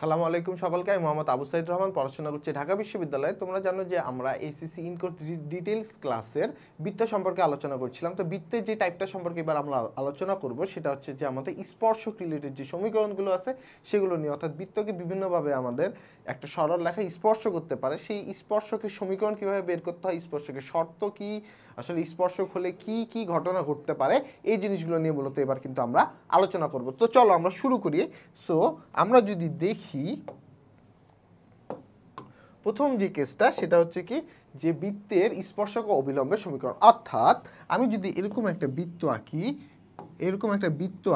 আসসালামু আলাইকুম সকলকে। আমি মোহাম্মদ আবু সাইদ রহমান, পড়াশোনা করছি ঢাকা বিশ্ববিদ্যালয়ে। তোমরা জানো যে আমরা এসএসসি ইনকোর্স ডিটেইলস ক্লাসের বৃত্ত সম্পর্কে আলোচনা করছিলাম। তো বৃত্তের যে টাইপটা সম্পর্কে এবার আমরা আলোচনা করব সেটা হচ্ছে যে আমাদের স্পর্শক রিলেটেড যে সমীকরণগুলো আছে সেগুলো নিয়ে, অর্থাৎ বৃত্তকে বিভিন্নভাবে আমাদের একটা সরল রেখা স্পর্শ করতে পারে, সেই স্পর্শকের সমীকরণ কিভাবে বের করতে হয়, স্পর্শকের শর্ত কি, আসলে স্পর্শক হলে কি কি ঘটনা ঘটতে পারে, এই জিনিসগুলো নিয়ে মূলত এবার কিন্তু আমরা আলোচনা করব। তো চলো আমরা শুরু করি। সো আমরা যদি দেখি প্রথম যে কেসটা, সেটা হচ্ছে কি যে বৃত্তের স্পর্শক ও অবিলম্বের সমীকরণ। অর্থাৎ আমি যদি এরকম একটা বৃত্ত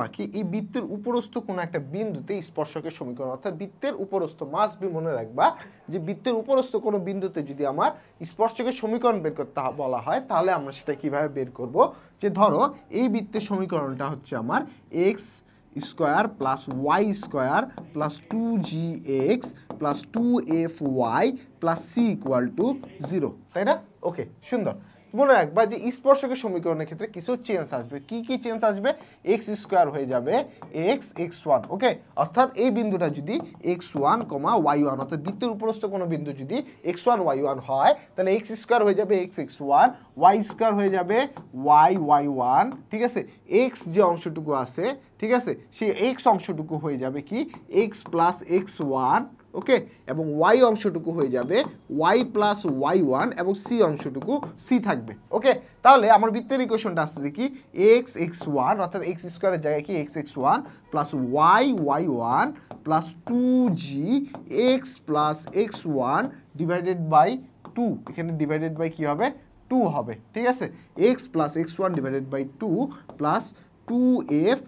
আঁকি, এই বৃত্তের উপরস্থ কোনো একটা বিন্দুতে স্পর্শকের সমীকরণ, অর্থাৎ বৃত্তের উপরস্থ, মাস্ট বি মনে রাখবা যে বৃত্তের উপরস্থ কোনো বিন্দুতে যদি আমার স্পর্শকের সমীকরণ বের করতে বলা হয়, তাহলে আমরা সেটা কিভাবে বের করব। যে ধরো এই বৃত্তের সমীকরণটা হচ্ছে আমার x square plus y square plus 2gx plus 2fy plus C equal to 0, তাই না? ওকে, সুন্দর। মনে রাখবা যে স্পর্শকের সমীকরণের ক্ষেত্রে কিছু চেঞ্জ আসবে। কি কি চেঞ্জ আসবে? এক্স স্কোয়ার হয়ে যাবে x1, ওকে। অর্থাৎ এই বিন্দুটা যদি x1, y1, অর্থাৎ বৃত্তের উপরস্থ কোনো বিন্দু যদি x1 y1 হয়, তাহলে এক্স স্কোয়ার হয়ে যাবে x1, y স্কোয়ার হয়ে যাবে y1, ঠিক আছে। এক্স যে অংশটুকু আছে, ঠিক আছে, সেই এক্স অংশটুকু হয়ে যাবে কি x প্লাস x1, ওকে, এবং y অংশটুকু হয়ে যাবে y প্লাস y1, এবং সি অংশটুকু সি থাকবে, ওকে। তাহলে আমার বৃত্তের ইকুয়েশনটা আসছে কি x1, অর্থাৎ এক্স স্কোয়ারের জায়গায় কি x1 plus y1 plus 2g x plus x1 divided by 2, এখানে ডিভাইডেড বাই কি হবে 2 হবে, ঠিক আছে। x plus x1 divided by 2 plus 2f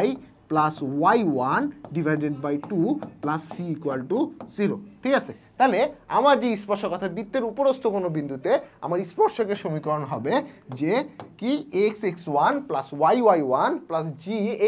y plus y1 divided by 2 plus C equal to 0, ঠিক আছে। তাহলে আমার যে স্পর্শক, অর্থাৎ বৃত্তের উপরস্থ কোনো বিন্দুতে আমার স্পর্শকের সমীকরণ হবে যে কি x1 plus y1 plus g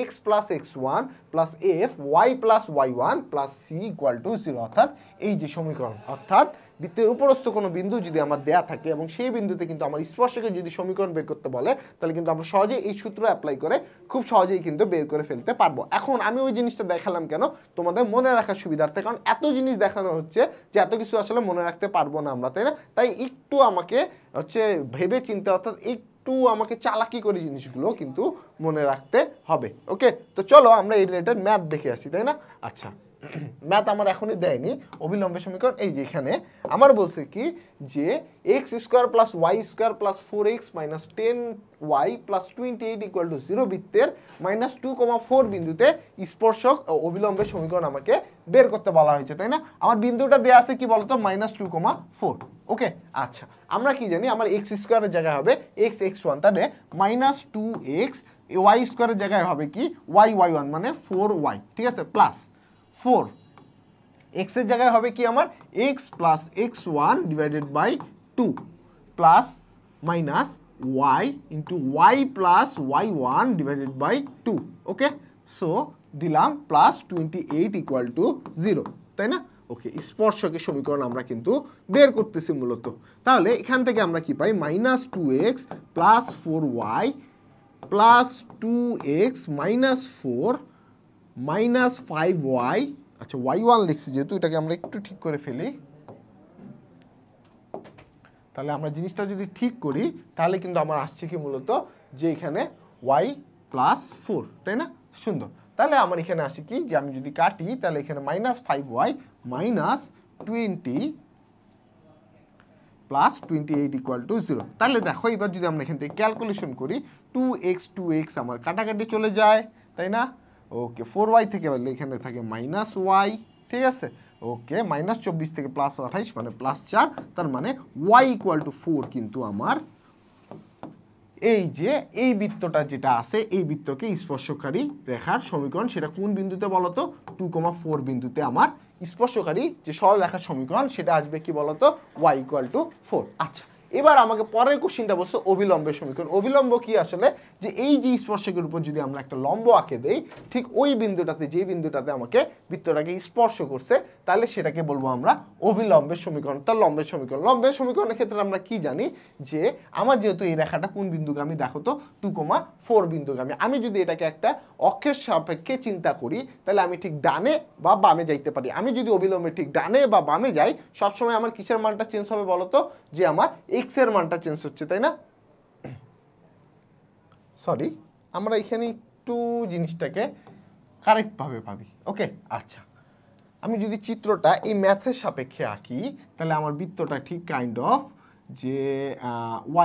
x plus x1 plus f y plus y1 plus C equal to 0, অর্থাৎ এই যে সমীকরণ। অর্থাৎ বৃত্তের উপরস্থ কোনো বিন্দু যদি আমার দেয়া থাকে এবং সেই বিন্দুতে কিন্তু আমার স্পর্শকের যদি সমীকরণ বের করতে বলে, তাহলে কিন্তু আমরা সহজেই এই সূত্র অ্যাপ্লাই করে খুব সহজেই কিন্তু বের করে ফেলতে পারবো। এখন আমি ওই জিনিসটা দেখালাম কেন? তোমাদের মনে রাখার সুবিধার্থে, কারণ এত জিনিস দেখানো হচ্ছে যে এত কিছু আসলে মনে রাখতে পারবো না আমরা, তাই না? তাই একটু আমাকে হচ্ছে ভেবে চিন্তে, অর্থাৎ একটু আমাকে চালাকি করে জিনিসগুলো কিন্তু মনে রাখতে হবে, ওকে। তো চলো আমরা এই রিলেটেড ম্যাথ দেখে আসি, তাই না? আচ্ছা, ম্যাথ আমার এখনই দেয়নি। অবিলম্বের সমীকরণ এই যে এখানে আমার বলছে কি যে x square plus y square plus 4x minus 10y plus 28 equal to 0 বৃত্তের -2,4 বিন্দুতে স্পর্শক ও অবিলম্বের সমীকরণ আমাকে বের করতে বলা হয়েছে, তাই না? আমার বিন্দুটা দেওয়া আছে কি বলতো -2,4, ওকে। আচ্ছা, আমরা কি জানি আমার এক্স স্কোয়ারের জায়গায় হবে x1, তাহলে -2x, ওয়াই স্কোয়ারের জায়গায় হবে কি y1 মানে 4y, ঠিক আছে, প্লাস 4 x এর জায়গায় হবে কি আমার x plus x1 divided by 2 plus minus y into y plus y1 divided by 2, okay. So দিলাম প্লাস 28 ইকুয়াল টু 0, তাই না? ওকে, স্পর্শকের সমীকরণ আমরা কিন্তু বের করতেছি মূলত। তাহলে এখান থেকে আমরা কি পাই -2x plus 4y plus 2x minus 4 minus 5y, আচ্ছা y1 লিখছি যেহেতু, এটাকে আমরা একটু ঠিক করে ফেলি। তাহলে আমরা জিনিসটা যদি ঠিক করি তাহলে কিন্তু আমার আসছে কি মূলত যে এখানে y প্লাস 4, তাই না? সুন্দর। তাহলে আমার এখানে আসে কি যে আমি যদি কাটি তাহলে এখানে -5y minus 20 plus 28 equal to 0। তাহলে দেখো এবার যদি আমরা এখান থেকে ক্যালকুলেশন করি 2x আমার কাটাকাটি চলে যায়, তাই না? ওকে, 4y থেকে এখানে থাকে -y, ঠিক আছে। ওকে, -24 থেকে +28 মানে +4, তার মানে y ইকুয়াল টু 4 কিন্তু আমার এই যে এই বৃত্তটা যেটা আছে এই বৃত্তকে স্পর্শকারী রেখার সমীকরণ, সেটা কোন বিন্দুতে বলতো 2,4 বিন্দুতে আমার স্পর্শকারী যে সরল রেখার সমীকরণ সেটা আসবে কি বলতো y ইকুয়াল টু 4। আচ্ছা, এবার আমাকে পরের কোশ্চেনটা বলছে অভিলম্বের সমীকরণ। অভিলম্ব কি আসলে, যে এই যে স্পর্শকের উপর যদি আমরা একটা লম্ব আঁকে দেই, ঠিক ওই বিন্দুটাতে, যে বিন্দুটাতে আমাকে বৃত্তটাকে স্পর্শ করছে, তাহলে সেটাকে বলবো আমরা অভিলম্বের সমীকরণ। তার লম্বের সমীকরণ, লম্বের সমীকরণের ক্ষেত্রে আমরা কি জানি, যে আমার যেহেতু এই রেখাটা কোন বিন্দুগামী, দেখো তো 2,4 বিন্দুগামী। আমি যদি এটাকে একটা অক্ষের সাপেক্ষে চিন্তা করি, তাহলে আমি ঠিক ডানে বা বামে যাইতে পারি। আমি যদি অবিলম্বে ঠিক ডানে বা বামে যাই, সবসময় আমার কিসের মানটা চেঞ্জ হবে বলতো, যে আমার এক্স এর মানটা চেঞ্জ হচ্ছে, তাই না? সরি, আমরা এখানে একটু জিনিসটাকে কারেক্টভাবে ভাবি। ওকে, আচ্ছা, আমি যদি চিত্রটা এই ম্যাথের সাপেক্ষে আঁকি, তাহলে আমার বৃত্তটা ঠিক কাইন্ড অফ যে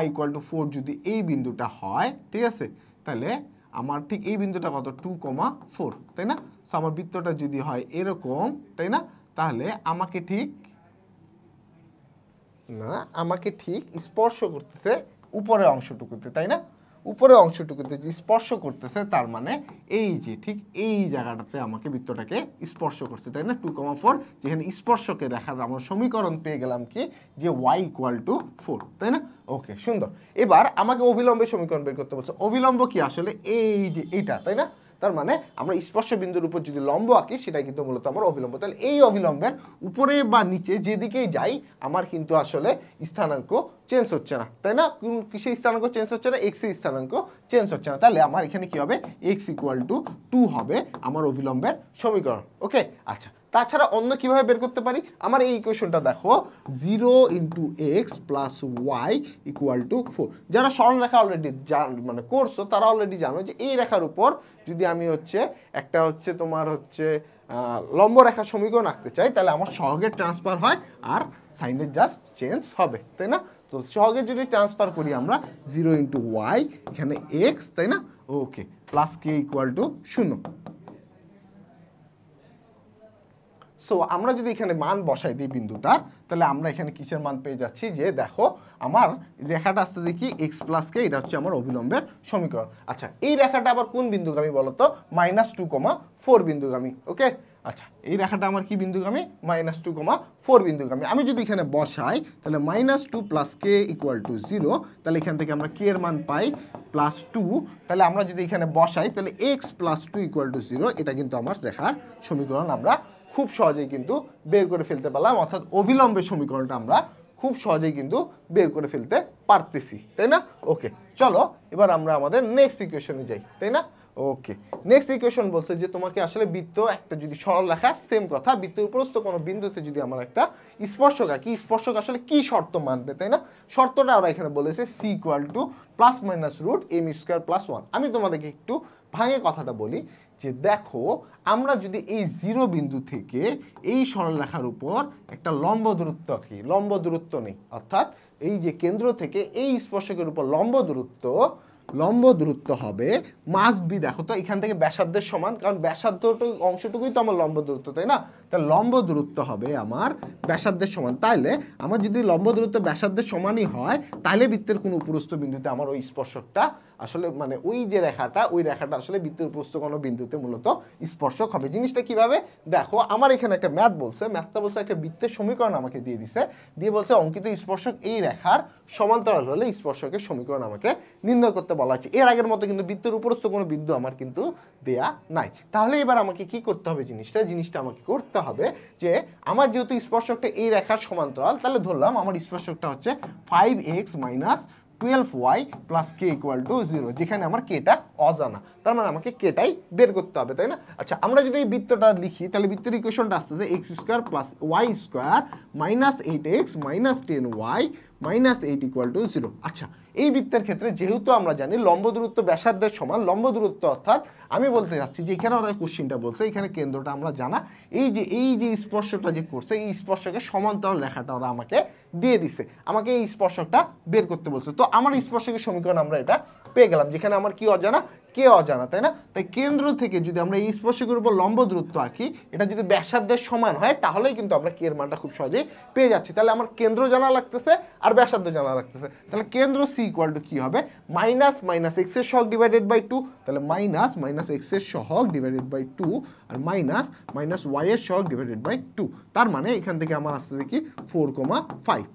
y=4 যদি এই বিন্দুটা হয়, ঠিক আছে, তাহলে আমার ঠিক এই বিন্দুটা কত, 2,4, তাই না? সো আমার বৃত্তটা যদি হয় এরকম, তাই না, তাহলে আমাকে ঠিক স্পর্শ করতেছে উপরের অংশটুকুতে, তাই না? উপরের অংশটুকুতে যে স্পর্শ করতেছে, তার মানে এই যে ঠিক এই জায়গাটাতে আমাকে বৃত্তটাকে স্পর্শ করছে, তাই না? 2,4, যেখানে স্পর্শকে দেখার আমরা সমীকরণ পেয়ে গেলাম কি, যে y=4, তাই না? ওকে, সুন্দর। এবার আমাকে অভিলম্বের সমীকরণ বের করতে বলছে। অভিলম্ব কি আসলে, এই যে এইটা, তাই না? তার মানে আমরা স্পর্শ বিন্দুর উপর যদি লম্ব আঁকি, সেটাই কিন্তু মূলত আমার অভিলম্ব। তাহলে এই অভিলম্বের উপরে বা নিচে যেদিকেই যাই, আমার কিন্তু আসলে স্থানাঙ্ক চেঞ্জ হচ্ছে না, তাই না? কিসের স্থানাঙ্ক চেঞ্জ হচ্ছে না, এক্স এর স্থানাঙ্ক চেঞ্জ হচ্ছে না। তাহলে আমার এখানে কি হবে, x=2 হবে আমার অভিলম্বের সমীকরণ। ওকে, আচ্ছা, তাছাড়া অন্য কিভাবে বের করতে পারি, আমার এই ইকুয়েশনটা দেখো, 0 × x + y=4। যারা সরলরেখা অলরেডি মানে করছো, তারা অলরেডি জানো যে এই রেখার উপর যদি আমি একটা তোমার লম্ব রেখা সমীকরণ আঁকতে চাই, তাহলে আমার সহগের ট্রান্সফার হয় আর সাইনের জাস্ট চেঞ্জ হবে, তাই না? তো সহগের যদি ট্রান্সফার করি আমরা 0 × y, এখানে x, তাই না? ওকে, + k=0। সো আমরা যদি এখানে মান বসাই দিই বিন্দুটার, তাহলে আমরা এখানে কিসের মান পেয়ে যাচ্ছি, যে দেখো আমার রেখাটা আসতে দেখি x + k, এটা হচ্ছে আমার অভিলম্বের সমীকরণ। আচ্ছা, এই রেখাটা আবার কোন বিন্দুগামী বলতো, -2,4 বিন্দুগামী। ওকে, আচ্ছা, এই রেখাটা আমার কি বিন্দুগামী, -2,4 বিন্দুগামী। আমি যদি এখানে বসাই, তাহলে -2 + k = 0, তাহলে এখান থেকে আমরা k এর মান পাই +2। তাহলে আমরা যদি এখানে বসাই, তাহলে x + 2 = 0, এটা কিন্তু আমার রেখার সমীকরণ আমরা খুব সহজেই কিন্তু বের করে ফেলতে পারলাম। অর্থাৎ অভিলম্বের সমীকরণটা আমরা খুব সহজেই কিন্তু বের করে ফেলতে পারতেছি, তাই না? ওকে, চলো এবার আমরা আমাদের নেক্সট ইকুয়েশনে যাই, তাই না? ওকে, নেক্সট ইকুয়েশন বলছে যে তোমাকে আসলে বৃত্ত একটা যদি সরল রেখা, সেম কথা, বৃত্তের উপরস্থ কোনো বিন্দুতে যদি আমার একটা স্পর্শক আঁকি, স্পর্শক আসলে কি শর্ত মানবে, তাই না? শর্তটা আমরা এখানে বলেছে c = ±√m² + 1। আমি তোমাদেরকে একটু ভাঙে কথাটা বলি, যে দেখো আমরা যদি এই 0 বিন্দু থেকে এই সরলরেখার উপর একটা লম্ব দূরত্ব আঁকি, লম্ব দূরত্ব নেই, অর্থাৎ এই যে কেন্দ্র থেকে এই স্পর্শকের উপর লম্ব দূরত্ব হবে মাস্ট বি, দেখো তো এখান থেকে ব্যাসার্ধের সমান, কারণ ব্যাসার্ধটুকু অংশটুকুই তো আমার লম্ব দূরত্ব, তাই না? তাহলে লম্ব দূরত্ব হবে আমার ব্যাসার্ধের সমান। তাইলে আমার যদি লম্ব দূরত্ব ব্যাসার্ধের সমানই হয়, তাহলে বৃত্তের কোনো উপরস্থ বিন্দুতে আমার ওই স্পর্শকটা আসলে মানে ওই যে রেখাটা, ওই রেখাটা আসলে বৃত্তের উপরস্থ কোনো বিন্দুতে মূলত স্পর্শক হবে। জিনিসটা কিভাবে দেখো, আমার এখানে একটা ম্যাথটা বলছে একটা বৃত্তের সমীকরণ আমাকে দিয়ে দিছে, দিয়ে বলছে অঙ্কিত স্পর্শক এই রেখার সমান্তরাল হলে স্পর্শকের সমীকরণ আমাকে নির্ণয় করতে বলা আছে। এর আগের মতো কিন্তু বৃত্তের উপরস্থ কোনো বিন্দু আমার কিন্তু দেয়া নাই। তাহলে এবার আমাকে কি করতে হবে, জিনিসটা আমাকে করতে হবে যে আমার যেহেতু স্পর্শকটা এই রেখার সমান্তরাল, তাহলে ধরলাম আমার স্পর্শকটা হচ্ছে 5x - 12y + k = 0, যেখানে আমার কেটা অজানা, তার মানে আমাকে কেটাই বের করতে হবে, তাই না? আচ্ছা, আমরা যদি এই বৃত্তটা লিখি, তাহলে বৃত্তের ইকুয়েশনটা আসতেছে x² + y² - 8x - 10y - 8 = 0। আচ্ছা, এই বৃত্তের ক্ষেত্রে যেহেতু আমরা জানি লম্ব দূরত্ব ব্যাসার্ধের সমান, লম্ব দূরত্ব অর্থাৎ আমি বলতে যাচ্ছি যে এখানে ওরা কোশ্চিনটা বলছে, এখানে কেন্দ্রটা আমরা জানা, এই যে স্পর্শটা যে করছে, এই স্পর্শকের সমান্তরাল রেখাটা ওরা আমাকে দিয়ে দিছে, আমাকে এই স্পর্শকটা বের করতে বলছে। তো আমার স্পর্শকের সমীকরণ আমরা এটা পেয়ে গেলাম, যেখানে আমার কি অজানা, কে অজানা, তাই না? তাই কেন্দ্র থেকে যদি আমরা এই স্পর্শকের উপর লম্ব দূরত্ব আঁকি, এটা যদি ব্যাসার্ধের সমান হয়, তাহলেই কিন্তু আমরা কে এর মানটা খুব সহজেই পেয়ে যাচ্ছি। তাহলে আমার কেন্দ্র জানা লাগতেছে আর ব্যাসার্ধ জানা লাগতেছে, তাহলে কেন্দ্র c = কি হবে, -x এর সহগ /2, তাহলে -x এর সহগ /2 আর -y এর সহগ /2, তার মানে এখান থেকে আমার আসছে কি 4,5।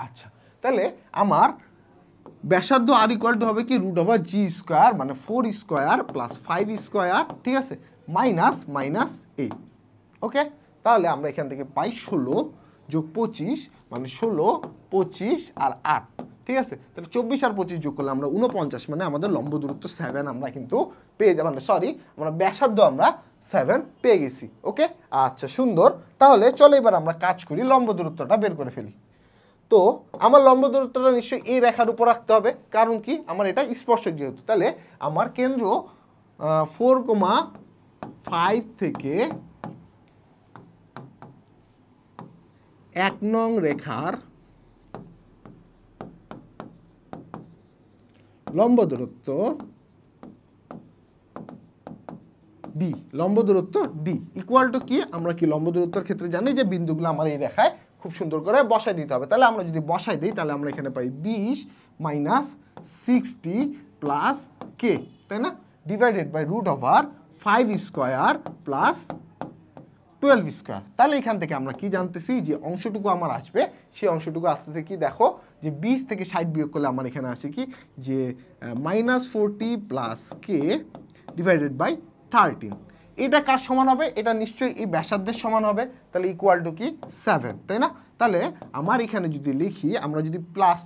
আচ্ছা, তাহলে আমার ব্যাসার্ধ আর ইকুয়াল টু হবে কি রুট ওভার জি স্কোয়ার মানে 4 স্কোয়ার প্লাস 5 স্কোয়ার, ঠিক আছে, মাইনাস মাইনাস 8। ওকে, তাহলে আমরা এখান থেকে পাই 16 যোগ 25 মানে 16, 25 আর 8, ঠিক আছে। তাহলে 24 আর 25 যোগ করলে আমরা 49, মানে আমাদের লম্ব দূরত্ব 7 আমরা কিন্তু পেয়ে যাবো, মানে সরি আমরা ব্যাসার্ধ আমরা 7 পেয়ে গেছি। ওকে, আচ্ছা সুন্দর। তাহলে চলো এবার আমরা কাজ করি, লম্ব দূরত্বটা বের করে ফেলি। তো আমার লম্ব দূরত্বটা নিশ্চয়ই এই রেখার উপর রাখতে হবে, কারণ কি আমার এটা স্পর্শক যেহেতু। তাহলে আমার কেন্দ্র 4,5 থেকে 1 নং রেখার লম্ব দূরত্ব ডি, লম্ব দূরত্ব ডি ইকুয়াল টু কি, আমরা কি লম্ব দূরত্বের ক্ষেত্রে জানি যে বিন্দুগুলো আমার এই রেখায় খুব সুন্দর করে বসাই দিতে হবে। তাহলে আমরা যদি বসাই দিই তাহলে আমরা এখানে পাই 20 মাইনাস 60 প্লাস কে, তাই না, divided by root over 5 square plus 12 square. তাহলে এখান থেকে আমরা কি জানতেছি যে অংশটুকু আমার আসবে, সেই অংশটুকু আসতেছে কি, দেখো যে 20 থেকে 60 বিয়োগ করলে আমার এখানে আসে কি যে -40 প্লাস কে ডিভাইডেড বাই 13। এটা কার সমান হবে, এটা নিশ্চয়ই এই ব্যাসার্ধের সমান হবে। তাহলে ইকুয়াল টু কি 7, তাই না। তাহলে আমার এখানে যদি লিখি, আমরা যদি প্লাস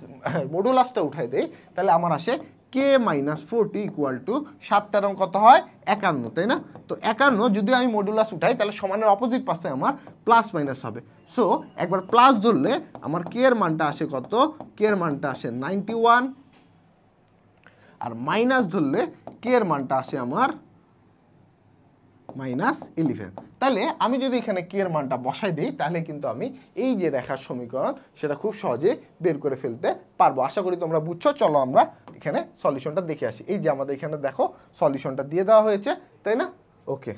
মডুলাসটা উঠাই দেই তাহলে আমার আসে কে মাইনাস 40 ইকুয়াল টু 7 তেরো কত হয় 51, তাই না। তো 51 যদি আমি মডুলাস উঠাই তাহলে সমানের অপোজিট পাশে আমার প্লাস মাইনাস হবে। সো একবার প্লাস ধরলে আমার কে এর মানটা আসে কত, কে এর মানটা আসে 91, আর মাইনাস ধরলে কে এর মানটা আসে আমার -11। তাহলে আমি যদি এখানে কে এর মানটা বসাই দিই তাহলে কিন্তু আমি এই যে রেখার সমীকরণ সেটা খুব সহজে বের করে ফেলতে পারবো। আশা করি তোমরা বুঝছো। চলো আমরা এখানে সলিউশনটা দেখে আসি। এই যে আমাদের এখানে দেখো সলিউশনটা দিয়ে দেওয়া হয়েছে, তাই না। ওকে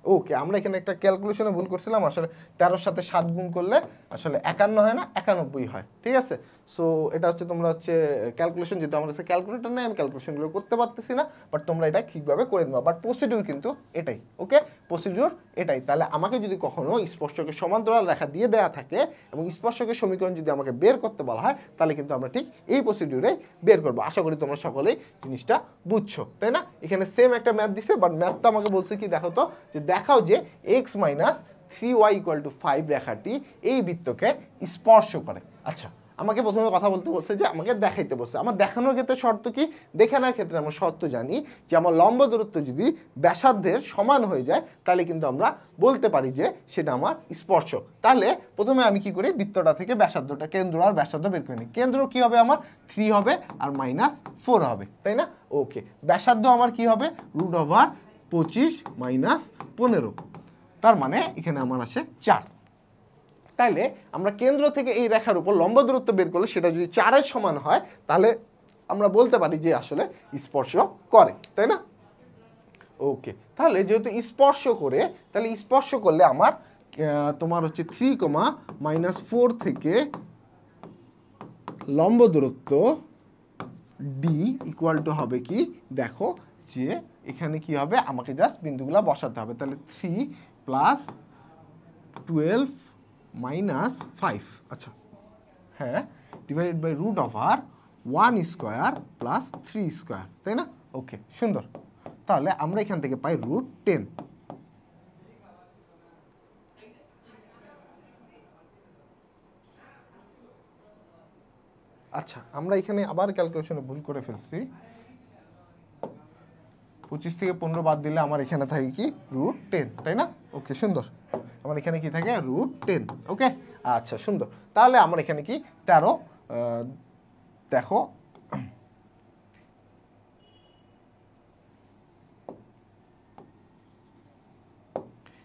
ওকে, আমরা এখানে একটা ক্যালকুলেশনে ভুল করছিলাম, আসলে 13-র সাথে 7 গুণ করলে আসলে 51 হয় না 91 হয়, ঠিক আছে। সো এটা হচ্ছে তোমরা হচ্ছে ক্যালকুলেশন, যেহেতু আমার কাছে ক্যালকুলেটর নেই আমি ক্যালকুলেশনগুলো করতে পারতেছি না, বাট তোমরা এটা ঠিকভাবে করে দেবা। বাট প্রসিডিউর কিন্তু এটাই, ওকে, প্রসিডিউর এটাই। তাহলে আমাকে যদি কখনো স্পর্শকের সমান্তরাল রেখা দিয়ে দেওয়া থাকে এবং স্পর্শকের সমীকরণ যদি আমাকে বের করতে বলা হয় তাহলে কিন্তু আমরা ঠিক এই প্রসিডিউরে বের করবো। আশা করি তোমরা সকলেই জিনিসটা বুঝছো, তাই না। এখানে সেম একটা ম্যাথ দিছে, বাট ম্যাথটা আমাকে বলছে কি, দেখো তো যে দেখাও যে x minus 3y equal to 5 রেখাটি এই বৃত্তকে স্পর্শ করে। আচ্ছা, আমাকে প্রথমে কথা বলতে বলছে যে আমাকে দেখাইতে বলছে। আমার দেখানোর ক্ষেত্রে শর্ত কি, দেখানোর ক্ষেত্রে আমরা শর্ত জানি যে আমার লম্ব দূরত্ব যদি ব্যাসার্ধের সমান হয়ে যায় তাহলে কিন্তু আমরা বলতে পারি যে সেটা আমার স্পর্শক। তাহলে প্রথমে আমি কি করি, বৃত্তটা থেকে ব্যাসার্ধটা, কেন্দ্র আর ব্যাসার্ধ বের করে নিই। কেন্দ্র কি হবে আমার 3 হবে আর -4 হবে, তাই না। ওকে, ব্যাসার্ধ আমার কি হবে রুট ওভার 25 মাইনাস 15, তার মানে এখানে আমার আসে 4। তাইলে আমরা কেন্দ্র থেকে এই রেখার উপর লম্ব দূরত্ব বের করলে সেটা যদি 4-এর সমান হয় তাহলে আমরা বলতে পারি যে আসলে স্পর্শ করে, তাই না। ওকে, তাহলে যেহেতু স্পর্শ করে, তাহলে স্পর্শ করলে আমার তোমার হচ্ছে 3, -4 থেকে লম্ব দূরত্ব ডি ইকুয়াল টু হবে কি, দেখো যে এখানে কি হবে, আমাকে জাস্ট বিন্দুগুলো বসাতে হবে। তাহলে 3 প্লাস 12 মাইনাস 5, আচ্ছা হ্যাঁ, divided by root over 1 square plus 3 square, তাই না। ওকে, সুন্দর। তাহলে আমরা এখান থেকে পাই √10। আচ্ছা, আমরা এখানে আবার ক্যালকুলেশনে ভুল করে ফেলছি। 25 থেকে 15 বাদ দিলে আমার এখানে থাকে কি √10, তাই না। ওকে, সুন্দর। আমার এখানে কি থাকে √10। ওকে, আচ্ছা সুন্দর। তাহলে আমার এখানে কি 13, দেখো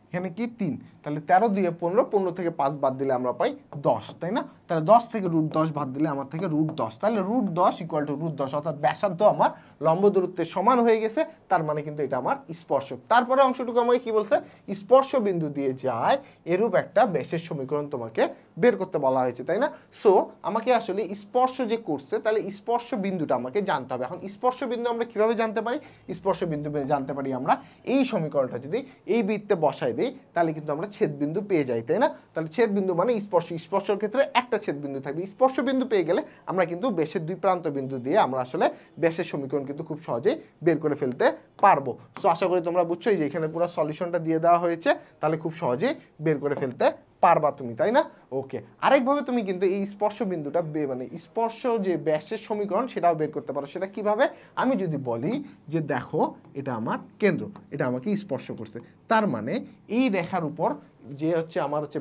এখানে কি 3, তাহলে 13 দিয়ে 15, 15 থেকে 5 বাদ দিলে আমরা পাই 10, তাই না। তাহলে 10 থেকে √10 বাদ দিলে আমার থেকে √10, তাহলে √10 ইকুয়াল টু √10, অর্থাৎ ব্যাসার্ধ আমার লম্ব দূরত্বের সমান হয়ে গেছে, তার মানে কিন্তু এটা আমার স্পর্শক। তারপরে অংশটুকু আমাকে কি বলছে, স্পর্শ বিন্দু দিয়ে যায় এরূপ একটা ব্যাসের সমীকরণ তোমাকে বের করতে বলা হয়েছে, তাই না। সো আমাকে আসলে স্পর্শ যে করছে তাহলে স্পর্শ বিন্দুটা আমাকে জানতে হবে। এখন স্পর্শ বিন্দু আমরা কিভাবে জানতে পারি, স্পর্শ বিন্দু জানতে পারি আমরা এই সমীকরণটা যদি এই বৃত্তে বসাই দিই তাহলে কিন্তু আমরা ছেদ বিন্দু পেয়ে যাই, তাই না। তাহলে ছেদ বিন্দু মানে স্পর্শ, স্পর্শের ক্ষেত্রে একটা ছেদবিন্দু থাকবে। স্পর্শ বিন্দু পেয়ে গেলে আমরা কিন্তু বেশের দুই প্রান্ত বিন্দু দিয়ে আমরা আসলে বেশের সমীকরণ কিন্তু খুব সহজেই বের করে ফেলতে পারবো। সো আশা করি তোমরা বুঝছো যে এখানে পুরো সলিউশনটা দিয়ে দেওয়া হয়েছে, তাহলে খুব সহজেই বের করে ফেলতে পারবা তুমি, তাই না? ওকে, আরেকভাবে তুমি কিন্তু এই স্পর্শ বিন্দুটা মানে স্পর্শ যে ব্যাসের সমীকরণ সেটাও বের করতে পারো। সেটা কিভাবে? আমি যদি বলি যে দেখো এটা আমার কেন্দ্র, এটা আমাকে স্পর্শ করছে, তার মানে এই রেখার উপর যে হচ্ছে আমার হচ্ছে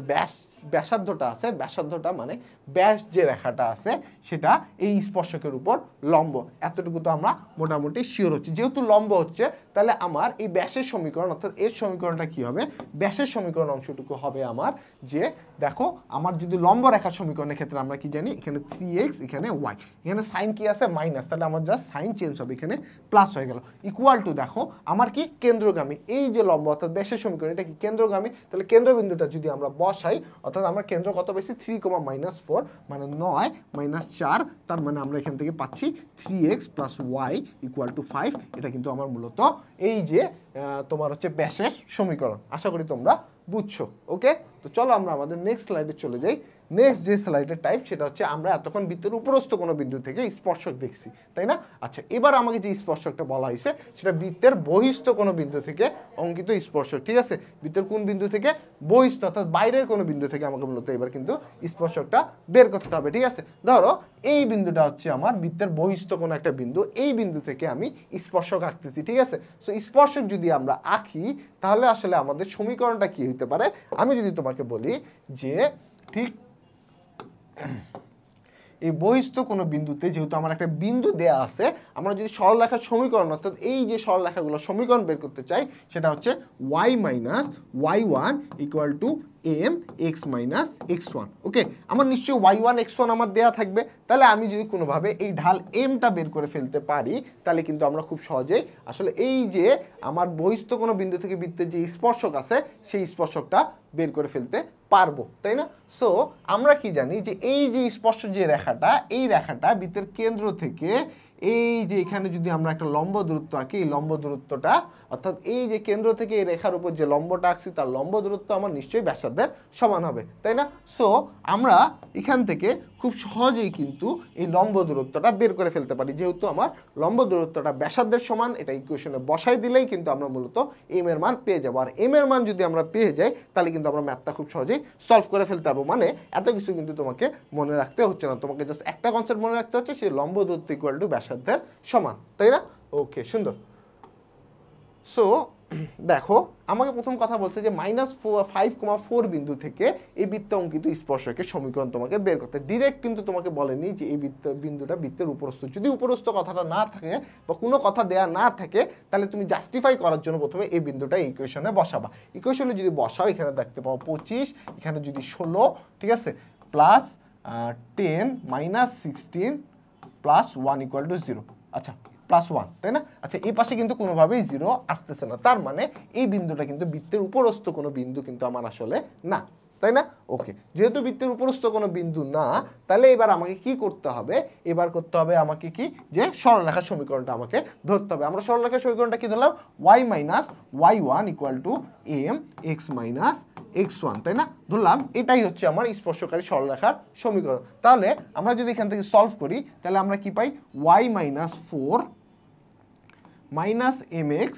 ব্যাসার্ধটা আছে, ব্যাসার্ধটা মানে ব্যাস যে রেখাটা আছে সেটা এই স্পর্শকের উপর লম্ব। এতটুকু তো আমরা মোটামুটি শিওর হচ্ছে। যেহেতু লম্ব হচ্ছে তাহলে আমার এই ব্যাসের সমীকরণ অর্থাৎ এর সমীকরণটা কি হবে? ব্যাসের সমীকরণ অংশটুকু হবে আমার যে দেখো আমার যদি লম্ব রেখার সমীকরণের ক্ষেত্রে আমরা কি জানি, এখানে 3x এখানে y, এখানে সাইন কি আছে মাইনাস, তাহলে আমার জাস্ট সাইন চেঞ্জ হবে, এখানে প্লাস হয়ে গেল, ইকুয়াল টু দেখো আমার কি কেন্দ্রগামী, এই যে লম্ব অর্থাৎ ব্যাসের সমীকরণ এটা কি কেন্দ্রগামী, তাহলে কেন্দ্রবিন্দুটা যদি আমরা বসাই অর্থাৎ আমরা কেন্দ্র কত পেয়েছি 3, মানে 9 - 4, তার মানে আমরা এখান থেকে পাচ্ছি 3x + y = 5। এটা কিন্তু আমার মূলত এই যে তোমার হচ্ছে ব্যাসের সমীকরণ। আশা করি তোমরা বুঝছো। ওকে, তো চলো আমরা আমাদের নেক্সট স্লাইডে চলে যাই। নেক্সট যে স্লাইডের টাইপ সেটা হচ্ছে আমরা এতক্ষণ বৃত্তের উপরস্থ কোনো বিন্দু থেকে স্পর্শক দেখছি, তাই না? আচ্ছা, এবার আমাকে যে স্পর্শকটা বলা হয়েছে সেটা বৃত্তের বহিস্থ কোনো বিন্দু থেকে অঙ্কিত স্পর্শক। ঠিক আছে, বৃত্তের কোন বিন্দু থেকে? বহিস্থ অর্থাৎ বাইরের কোনো বিন্দু থেকে আমাকে মূলত এবার কিন্তু স্পর্শকটা বের করতে হবে। ঠিক আছে, ধরো এই বিন্দুটা হচ্ছে আমার বৃত্তের বহিস্থ কোনো একটা বিন্দু, এই বিন্দু থেকে আমি স্পর্শক আঁকতেছি। ঠিক আছে, সো স্পর্শক যদি আমরা আঁকি তাহলে আসলে আমাদের সমীকরণটা কি হতে পারে? আমি যদি তোমাকে বলি যে ঠিক এই বহিস্থ কোনো বিন্দুতে যেহেতু আমার একটা বিন্দু দেয়া আছে, আমরা যদি সরলরেখার সমীকরণ অর্থাৎ এই যে সরলরেখাগুলো সমীকরণ বের করতে চাই সেটা হচ্ছে y - y1 = mx - x1। ওকে, আমার নিশ্চয়ই y1 x1 আমার দেয়া থাকবে, তাহলে আমি যদি কোনোভাবে এই ঢাল mটা বের করে ফেলতে পারি তাহলে কিন্তু আমরা খুব সহজেই আসলে এই যে আমার বহিস্থ কোনো বিন্দু থেকে বৃত্তের যে স্পর্শক আছে সেই স্পর্শকটা বের করে ফেলতে পারবো, তাই না? সো আমরা কি জানি যে এই যে স্পর্শ যে রেখাটা, এই রেখাটা বৃত্তের কেন্দ্র থেকে এই যে এখানে যদি আমরা একটা লম্ব দূরত্ব আঁকি, এই লম্ব দূরত্বটা অর্থাৎ এই যে কেন্দ্র থেকে এই রেখার উপর যে লম্বটা আঁকছি তার লম্ব দূরত্ব আমার নিশ্চয়ই ব্যাসার্ধের সমান হবে, তাই না? সো আমরা এখান থেকে খুব সহজেই কিন্তু এই লম্ব দূরত্বটা বের করে ফেলতে পারি। যেহেতু আমার লম্ব দূরত্বটা ব্যাসার্ধের সমান, এটা ইকুয়েশনে বসাই দিলেই কিন্তু আমরা মূলত এম এর মান পেয়ে যাবো। আর এম এর মান যদি আমরা পেয়ে যাই তাহলে কিন্তু আমরা ম্যাথটা খুব সহজেই সলভ করে ফেলতে পারবো। মানে এত কিছু কিন্তু তোমাকে মনে রাখতে হচ্ছে না, তোমাকে জাস্ট একটা কনসেপ্ট মনে রাখতে হচ্ছে, সেই লম্ব দূরত্ব = ব্যাসার্ধের সমান, তাই না? ওকে, সুন্দর। সো দেখো আমাকে প্রথম কথা বলছে যে -5,4 বিন্দু থেকে এই বৃত্ত অঙ্কিত স্পর্শকের সমীকরণ তোমাকে বের করতে। ডিরেক্ট কিন্তু তোমাকে বলেনি যে এই বিন্দুটা বৃত্তের উপরস্থ। যদি উপরস্থ কথাটা না থাকে বা কোনো কথা দেয়া না থাকে তাহলে তুমি জাস্টিফাই করার জন্য প্রথমে এই বিন্দুটা ইকুয়েশনে বসাবা। ইকুয়েশনে যদি বসাও এখানে দেখতে পাও 25, এখানে যদি 16, ঠিক আছে, প্লাস 10 - 16 প্লাস 1 = 0। আচ্ছা, +1, তাই না? আচ্ছা, এই পাশে কিন্তু কোনোভাবেই 0 আসতেছে না, তার মানে এই বিন্দুটা কিন্তু বৃত্তের উপরস্থ কোনো বিন্দু কিন্তু আমার আসলে না, তাই না? ওকে, যেহেতু বৃত্তের উপরস্থ কোনো বিন্দু না তাহলে এবার আমাকে কি করতে হবে? এবার করতে হবে আমাকে কি, যে সরলরেখার সমীকরণটা আমাকে ধরতে হবে। আমরা সরলরেখার সমীকরণটা কি ধরলাম? y - y1 = mx - x1, তাই না? ধরলাম এটাই হচ্ছে আমার স্পর্শকারী সরলরেখার সমীকরণ। তাহলে আমরা যদি এখান থেকে সলভ করি তাহলে আমরা কি পাই? y - 4 -mx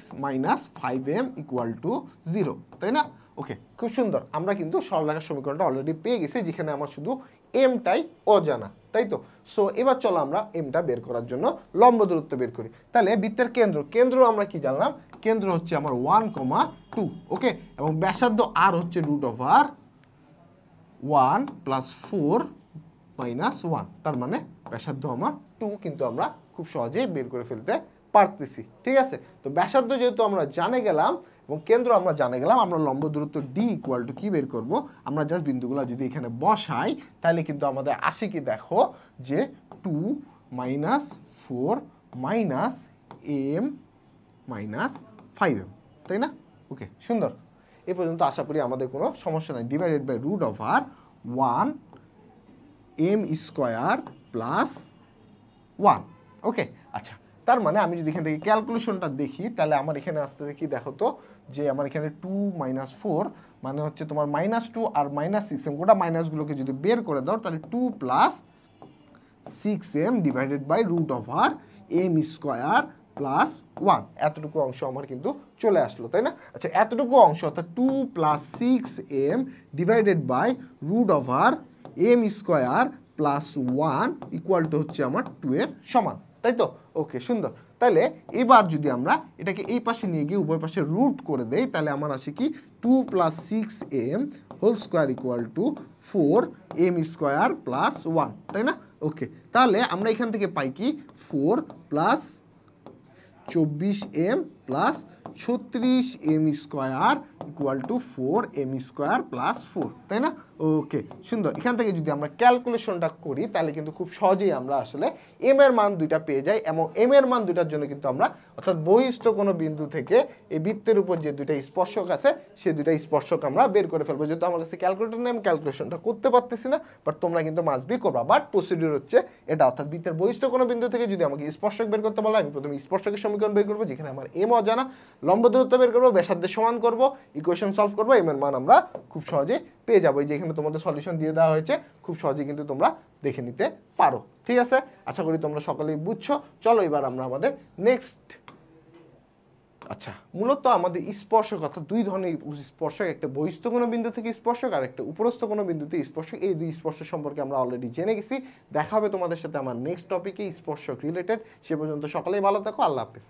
- 5m = 0, তাই না? ওকে, খুব সুন্দর। আমরা কিন্তু সরলরেখার সমীকরণটা অলরেডি পেয়ে গেছি, যেখানে আমার শুধু এমটাই অজানা, তাই তো? সো এবার চলো আমরা এমটা বের করার জন্য লম্ব দূরত্ব বের করি। তাহলে বৃত্তের কেন্দ্র আমরা কি জানলাম? কেন্দ্র হচ্ছে আমার 1,2, ওকে, এবং ব্যাসার্ধ আর হচ্ছে √1 + 4 - 1, তার মানে ব্যাসার্ধ আমার 2 কিন্তু আমরা খুব সহজেই বের করে ফেলতে পারতেছি। ঠিক আছে, তো ব্যাসার্ধ যেহেতু আমরা জানে গেলাম এবং কেন্দ্র আমরা জানে গেলাম, আমরা লম্ব দূরত্ব d = কি বের করব? আমরা জাস্ট বিন্দুগুলো যদি এখানে বসাই তাহলে কিন্তু আমাদের আসে কি, দেখো যে 2 - 4 - m - 5m, তাই না? ওকে, সুন্দর। এ পর্যন্ত আশা করি আমাদের কোনো সমস্যা নাই। Divided by √1 m² + 1। ওকে, আচ্ছা, তার মানে আমি যদি এখান থেকে ক্যালকুলেশনটা দেখি তাহলে আমার এখানে আসতে কি দেখো তো যে আমার এখানে 2 - 4 মানে হচ্ছে তোমার -2 আর -6m গোটা মাইনাসগুলোকে যদি বের করে দাও তাহলে 2 + 6m divided by √m² plus 1 এতটুকু অংশ আমার কিন্তু চলে আসলো, তাই না? আচ্ছা, এতটুকু অংশ অর্থাৎ 2 + 6m divided by √m² plus 1 equal to হচ্ছে আমার 2 এর সমান, তাই তো? ওকে, সুন্দর। তাহলে এবার যদি আমরা এটাকে এই পাশে নিয়ে গিয়ে উভয় পাশে রুট করে দেই তাহলে আমার আসে কি 2 + 6m whole square equal to 4m² plus 1, তাই না? ওকে, তাহলে আমরা এখান থেকে পাই কি 4 + 24m plus 36m² equal to 4m² plus 4, তাই না? ওকে, সুন্দর। এখান থেকে যদি আমরা ক্যালকুলেশনটা করি তাহলে কিন্তু খুব সহজেই আমরা আসলে এম এর মান দুইটা পেয়ে যাই এবং এম এর মান দুইটার জন্য কিন্তু আমরা অর্থাৎ বহিস্থ কোনো বিন্দু থেকে এই বৃত্তের উপর যে দুইটা স্পর্শক আছে সেই দুইটা স্পর্শক আমরা বের করে ফেলবো। যেহেতু আমার কাছে ক্যালকুলেটর নেই আমি ক্যালকুলেশনটা করতে পারতেছি না, বাট তোমরা কিন্তু মাস্ট বি করবা। বাট প্রসিডিউর হচ্ছে এটা, অর্থাৎ বৃত্তের বহিস্থ কোনো বিন্দু থেকে যদি আমাকে স্পর্শক বের করতে বলা আমি প্রথমে স্পর্শকের সমীকরণ বের করবো, যেখানে আমার এম অজানা, লম্ব দূরত্ব বের করবো, ব্যাসার্ধের সমান করবো, ইকুয়েশন সলভ করবো, এম এর মান আমরা খুব সহজে পেয়ে যাবো। এই যে এখানে তোমাদের সলিউশন দিয়ে দেওয়া হয়েছে, খুব সহজেই কিন্তু তোমরা দেখে নিতে পারো। ঠিক আছে, আশা করি তোমরা সকলেই বুঝছো। চলো এবার আমরা আমাদের নেক্সট, আচ্ছা, মূলত আমাদের স্পর্শক অর্থাৎ দুই ধরনের স্পর্শক, একটা বহিস্থ কোনো বিন্দু থেকে স্পর্শক আর একটা উপরস্থ কোনো বিন্দুতে স্পর্শক। এই দুই স্পর্শক সম্পর্কে আমরা অলরেডি জেনে গেছি। দেখা হবে তোমাদের সাথে আমার নেক্সট টপিকে স্পর্শক রিলেটেড। সে পর্যন্ত সকলেই ভালো থাকো, আল্লাহ হাফেজ।